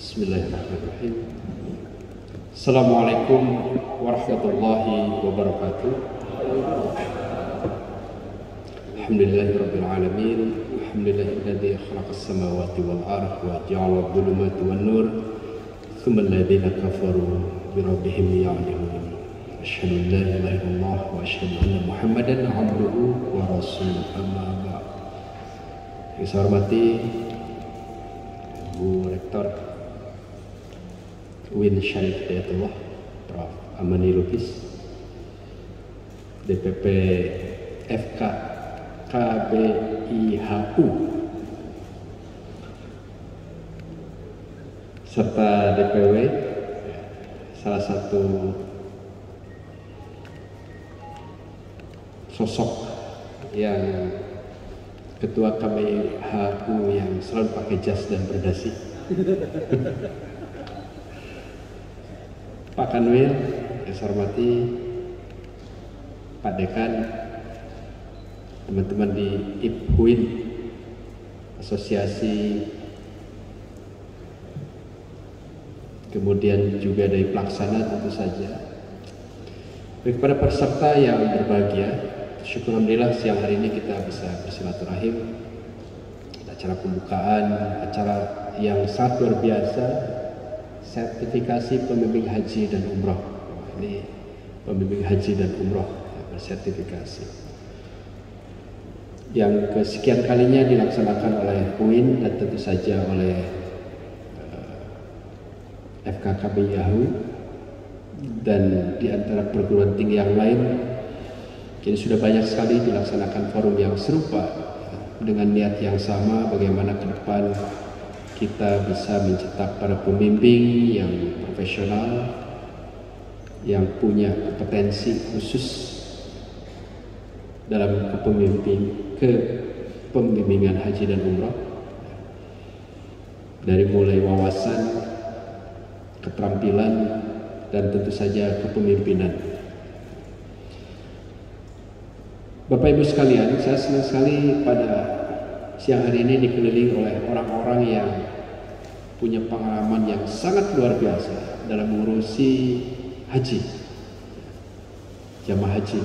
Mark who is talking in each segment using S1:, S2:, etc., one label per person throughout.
S1: Bismillahirrahmanirrahim. Assalamualaikum warahmatullahi wabarakatuh. Alhamdulillahirabbil alamin. Alhamdulillahilladzi khalaqas samawati wal ardh wa ja'ala adh-dhulumati wan nur. Tsumma alladziina kafaru bi rabbihim ya'dilun. Asyhadu an la ilaha illallah wa asyhadu anna Muhammadan 'abduhu wa rasuluhu. Amma ba'd. Yang saya hormati Bu Rektor UIN Syarif Hidayatullah, Prof. Amani Lubis, DPP FK KBIHU, serta DPW, salah satu sosok yang ketua KBIHU yang selalu pakai jas dan berdasi. Pak Kanwil, yang saya hormati, Pak Dekan, teman-teman di IPHUIN, asosiasi, kemudian juga dari pelaksana tentu saja. Baik, kepada peserta yang berbahagia, syukur alhamdulillah siang hari ini kita bisa bersilaturahim. Acara pembukaan, acara yang sangat luar biasa, sertifikasi pembimbing haji dan umroh. Ini pembimbing haji dan umroh bersertifikasi yang kesekian kalinya dilaksanakan oleh UIN dan tentu saja oleh FKKBIHU dan di antara perguruan tinggi yang lain. Kini sudah banyak sekali dilaksanakan forum yang serupa dengan niat yang sama, bagaimana ke depan kita bisa mencetak para pembimbing yang profesional, yang punya kompetensi khusus dalam kepembimbingan haji dan umrah, dari mulai wawasan, keterampilan, dan tentu saja kepemimpinan. Bapak Ibu sekalian, saya senang sekali pada siang hari ini dikelilingi oleh orang-orang yang punya pengalaman yang sangat luar biasa dalam mengurusi haji, jamaah haji.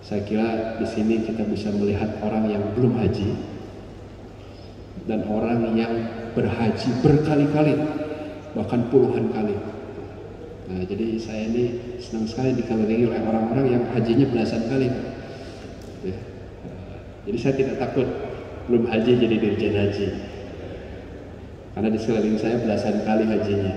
S1: Saya kira di sini kita bisa melihat orang yang belum haji dan orang yang berhaji berkali-kali, bahkan puluhan kali. Nah, jadi saya ini senang sekali dikelilingi oleh orang-orang yang hajinya belasan kali. Jadi saya tidak takut belum haji jadi dirjen haji, karena di sekeliling saya belasan kali hajinya.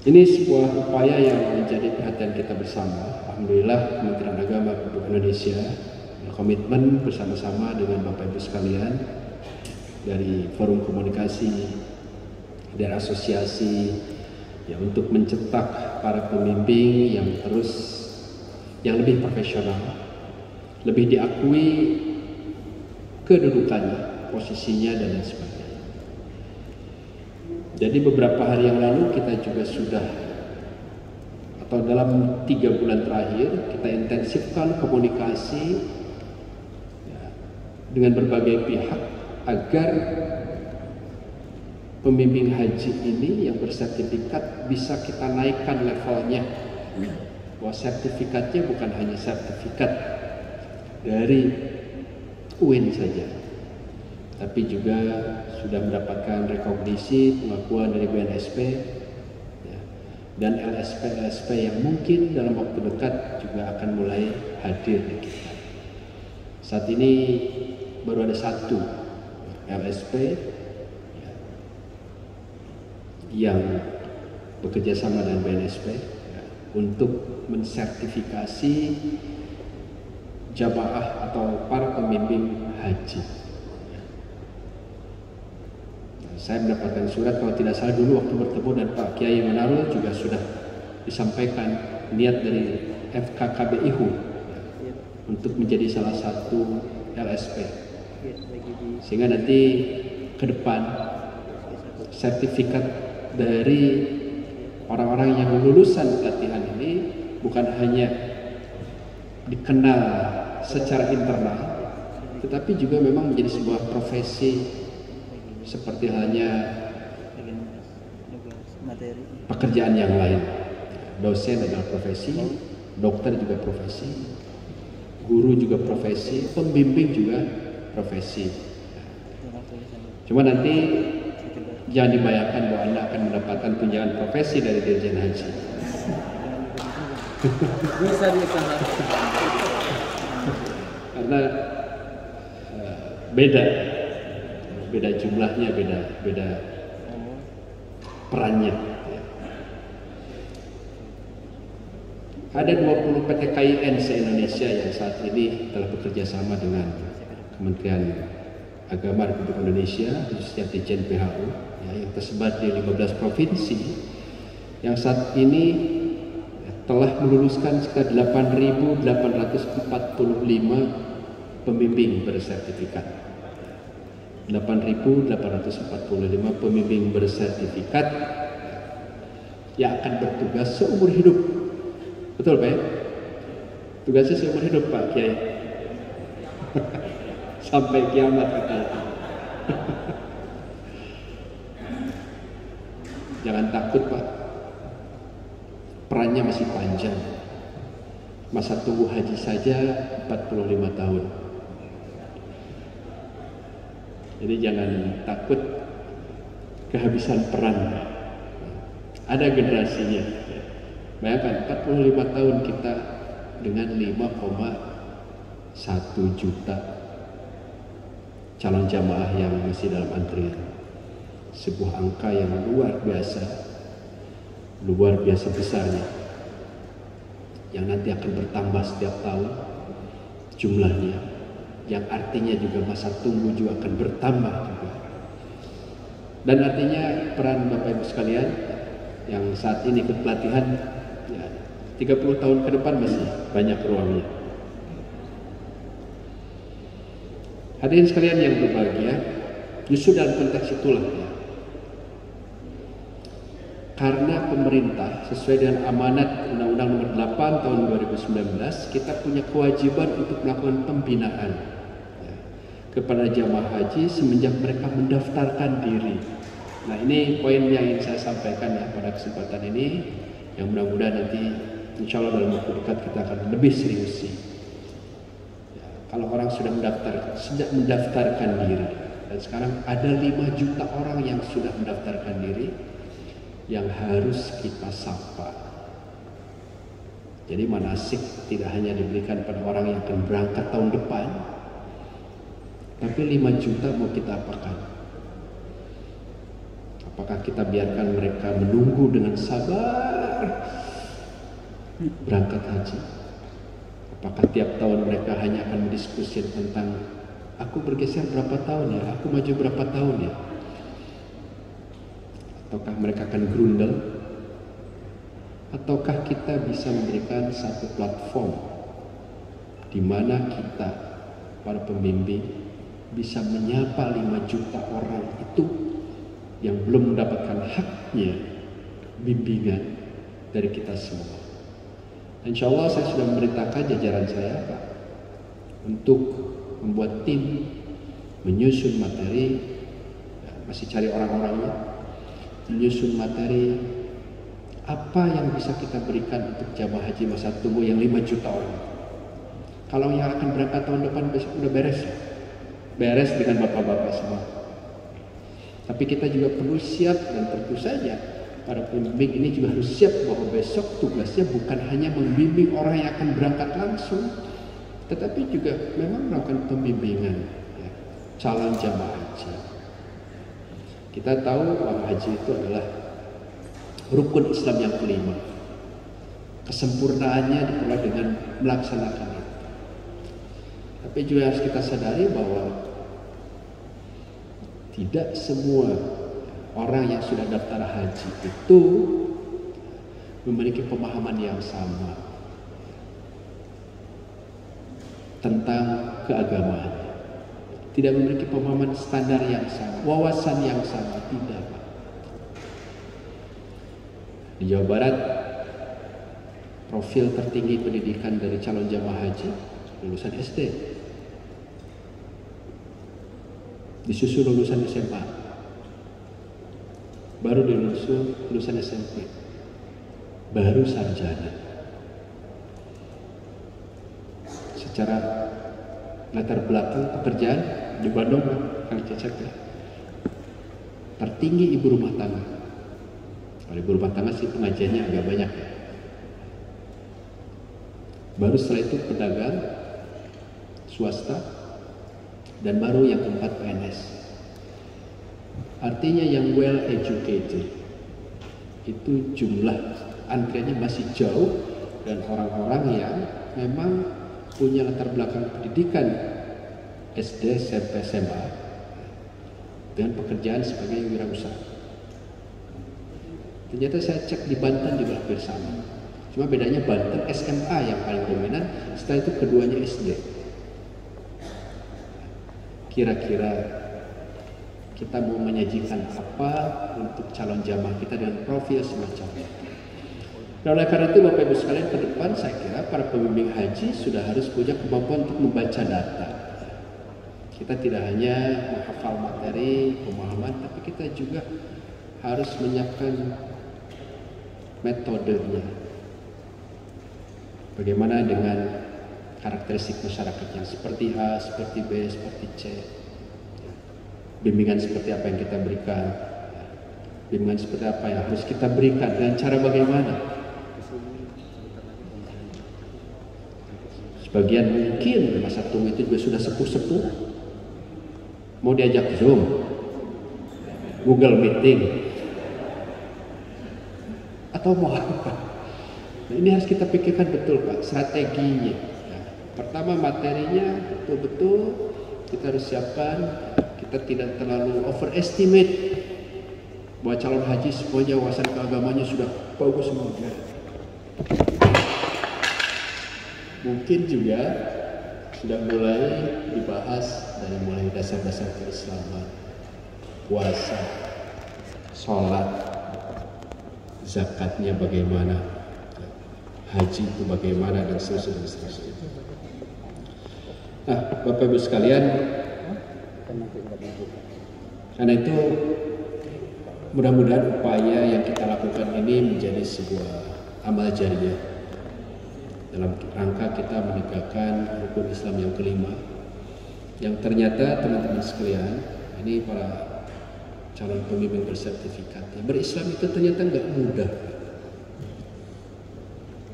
S1: Ini sebuah upaya yang menjadi perhatian kita bersama. Alhamdulillah Kementerian Agama Republik Indonesia berkomitmen bersama-sama dengan Bapak Ibu sekalian dari Forum Komunikasi, dari asosiasi, ya, untuk mencetak para pembimbing yang lebih profesional, lebih diakui kedudukannya, posisinya, dan lain sebagainya. Jadi beberapa hari yang lalu kita juga sudah, atau dalam 3 bulan terakhir, kita intensifkan komunikasi dengan berbagai pihak agar pembimbing haji ini yang bersertifikat bisa kita naikkan levelnya, bahwa sertifikatnya bukan hanya sertifikat dari UIN saja, tapi juga sudah mendapatkan rekognisi, pengakuan dari BNSP, ya, dan LSP-LSP yang mungkin dalam waktu dekat juga akan mulai hadir di kita. Saat ini baru ada 1 LSP ya, yang bekerja sama dengan BNSP ya, untuk mensertifikasi jamaah atau para pembimbing haji. Saya mendapatkan surat, kalau tidak salah dulu waktu bertemu dan Pak Kiai Manarul juga sudah disampaikan niat dari FKKBIHU untuk menjadi salah satu LSP, sehingga nanti ke depan sertifikat dari orang-orang yang lulusan pelatihan ini bukan hanya dikenal secara internal, tetapi juga memang menjadi sebuah profesi seperti halnya pekerjaan yang lain. Dosen adalah profesi, dokter juga profesi, guru juga profesi, pembimbing juga profesi. Cuma nanti jangan dibayangkan bahwa Anda akan mendapatkan tunjangan profesi dari Dirjen Haji.
S2: Bisa dikatakan.
S1: Karena beda jumlahnya, beda perannya. Ada 20 PT KIN se-Indonesia yang saat ini telah bekerja sama dengan Kementerian Agama Republik Indonesia, khususnya Dirjen PHU, yang tersebar di 15 provinsi, yang saat ini telah meluluskan sekitar 8.845 pembimbing bersertifikat. 8.845 pembimbing bersertifikat yang akan bertugas seumur hidup. Betul Pak? Tugasnya seumur hidup Pak Kiai. Sampai kiamat katanya. Jangan takut Pak, perannya masih panjang. Masa tunggu haji saja 45 tahun. Jadi jangan takut kehabisan peran. Ada generasinya. Bayangkan 45 tahun kita dengan 5,1 juta calon jamaah yang masih dalam antrian. Sebuah angka yang luar biasa besarnya, yang nanti akan bertambah setiap tahun jumlahnya, yang artinya juga masa tunggu juga akan bertambah juga. Dan artinya peran Bapak Ibu sekalian yang saat ini ikut pelatihan, 30 tahun ke depan masih banyak ruangnya. Hadirin sekalian yang berbahagia, justru dalam konteks itulah ya, karena pemerintah sesuai dengan amanat Undang-Undang Nomor 8 Tahun 2019, kita punya kewajiban untuk melakukan pembinaan ya, kepada jamaah haji semenjak mereka mendaftarkan diri. Nah ini poin yang ingin saya sampaikan ya pada kesempatan ini, yang mudah-mudahan nanti insya Allah dalam waktu dekat kita akan lebih serius sih. Kalau orang sudah sejak mendaftarkan diri, dan sekarang ada 5 juta orang yang sudah mendaftarkan diri, yang harus kita sapa. Jadi manasik tidak hanya diberikan pada orang yang akan berangkat tahun depan, tapi 5 juta mau kita apakan? Apakah kita biarkan mereka menunggu dengan sabar berangkat haji? Apakah tiap tahun mereka hanya akan mendiskusikan tentang aku bergeser berapa tahun ya, aku maju berapa tahun ya? Ataukah mereka akan grundel? Ataukah kita bisa memberikan satu platform di mana kita, para pembimbing, bisa menyapa 5 juta orang itu yang belum mendapatkan haknya bimbingan dari kita semua. Insya Allah saya sudah memerintahkan jajaran saya Pak untuk membuat tim, menyusun materi, masih cari orang-orangnya, menyusun materi apa yang bisa kita berikan untuk jamaah haji masa tunggu yang 5 juta orang. Kalau yang akan berangkat tahun depan besok udah beres dengan bapak-bapak semua. Tapi kita juga perlu siap, dan tentu saja para pembimbing ini juga harus siap bahwa besok tugasnya bukan hanya membimbing orang yang akan berangkat langsung, tetapi juga memang melakukan pembimbingan ya, calon jamaah haji. Kita tahu bahwa haji itu adalah rukun Islam yang kelima. Kesempurnaannya diperoleh dengan melaksanakan itu. Tapi juga harus kita sadari bahwa tidak semua orang yang sudah daftar haji itu memiliki pemahaman yang sama tentang keagamaan. Tidak memiliki pemahaman standar yang sama, wawasan yang sama, tidak. Di Jawa Barat, profil tertinggi pendidikan dari calon jamaah haji lulusan SD, disusul lulusan SMA. baru lulusan SMP, baru sarjana. Secara latar belakang pekerjaan di Bandung, Kang Cecep ya, tertinggi ibu rumah tangga. Kalau ibu rumah tangga sih pengajiannya agak banyak ya. Baru setelah itu pedagang, swasta, dan baru yang keempat PNS. Artinya yang well educated itu jumlah antriannya masih jauh, dan orang-orang yang memang punya latar belakang pendidikan SD, SMP, SMA dengan pekerjaan sebagai wirausaha. Ternyata saya cek di Banten juga hampir sama. Cuma bedanya Banten SMA yang paling dominan, setelah itu keduanya SD. Kira-kira kita mau menyajikan apa untuk calon jamaah kita dengan profil semacam itu. Nah, oleh karena itu Bapak Ibu sekalian, ke depan saya kira para pembimbing haji sudah harus punya kemampuan untuk membaca data. Kita tidak hanya menghafal materi, pemahaman, tapi kita juga harus menyiapkan metodenya. Bagaimana dengan karakteristik masyarakat yang seperti A, seperti B, seperti C. Bimbingan seperti apa yang kita berikan, bimbingan seperti apa yang harus kita berikan, dan cara bagaimana. Sebagian mungkin masa tunggu itu juga sudah sepuh-sepuh, mau diajak Zoom, Google Meeting, atau mau apa. Nah, ini harus kita pikirkan betul Pak, strateginya. Nah, pertama materinya betul-betul kita harus siapkan. Kita tidak terlalu overestimate bahwa calon haji semuanya wawasan keagamannya sudah bagus semua. Mungkin juga sudah mulai dibahas dari mulai dasar-dasar keislaman, puasa, sholat, zakatnya bagaimana, haji itu bagaimana, dan seterusnya. Nah, Bapak Ibu sekalian, karena itu mudah-mudahan upaya yang kita lakukan ini menjadi sebuah amal jariah dalam rangka kita menegakkan rukun Islam yang kelima, yang ternyata teman-teman sekalian, ini para calon pemimpin bersertifikat, berislam itu ternyata nggak mudah.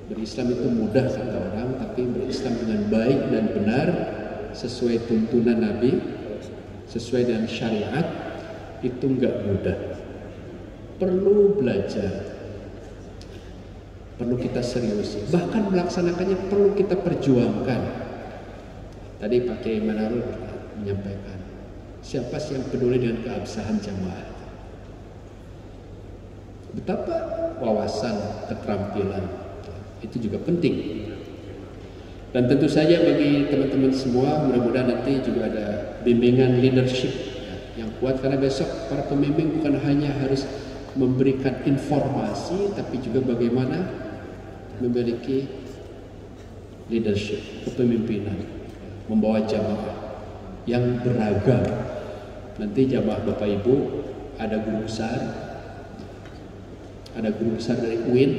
S1: Berislam itu mudah kata orang, tapi berislam dengan baik dan benar sesuai tuntunan Nabi, sesuai dengan syariat, itu nggak mudah. Perlu belajar, perlu kita serius, bahkan melaksanakannya perlu kita perjuangkan. Tadi Pak Kiai Manarul menyampaikan, siapa sih yang peduli dengan keabsahan jamaah? Betapa wawasan, keterampilan itu juga penting. Dan tentu saja bagi teman-teman semua, mudah-mudahan nanti juga ada bimbingan leadership yang kuat, karena besok para pembimbing bukan hanya harus memberikan informasi, tapi juga bagaimana memiliki leadership, kepemimpinan, membawa jamaah yang beragam. Nanti jamaah Bapak Ibu ada guru besar dari UIN,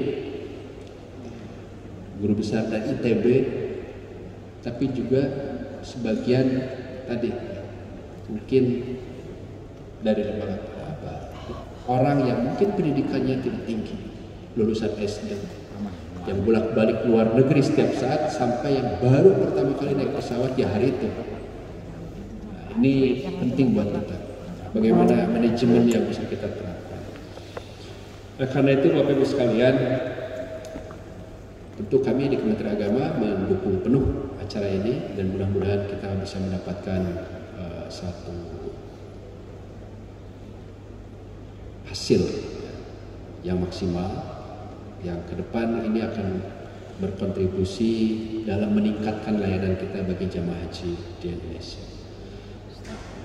S1: guru besar dari ITB, tapi juga sebagian tadi mungkin dari orang yang mungkin pendidikannya tidak tinggi, lulusan SD, yang bolak-balik luar negeri setiap saat, sampai yang baru pertama kali naik pesawat di hari itu. Nah, ini penting buat kita, bagaimana manajemen yang bisa kita terapkan. Nah, karena itu Bapak Ibu sekalian, tentu kami di Kementerian Agama mendukung penuh acara ini, dan mudah-mudahan kita bisa mendapatkan satu hasil yang maksimal, yang ke depan ini akan berkontribusi dalam meningkatkan layanan kita bagi jamaah haji di Indonesia.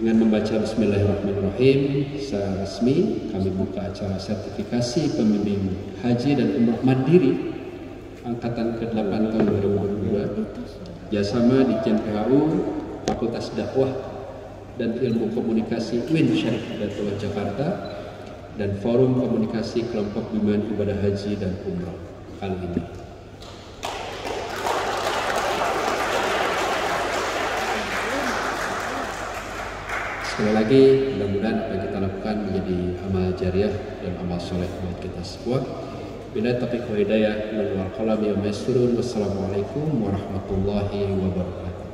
S1: Dengan membaca Bismillahirrahmanirrahim, secara resmi kami buka acara sertifikasi pembimbing haji dan umrah mandiri angkatan ke-8 tahun 2022, jasama di PHU, Fakultas Dakwah dan Ilmu Komunikasi UIN Syarif Hidayatullah Jakarta, dan forum komunikasi kelompok bimbingan ibadah haji dan umrah kali ini. Sekali lagi, mudah-mudahan apa yang kita lakukan menjadi amal jariah dan amal soleh buat kita semua. Bila taufiq wa hidayah, wal qalam ya maisturun. Wassalamualaikum warahmatullahi wabarakatuh.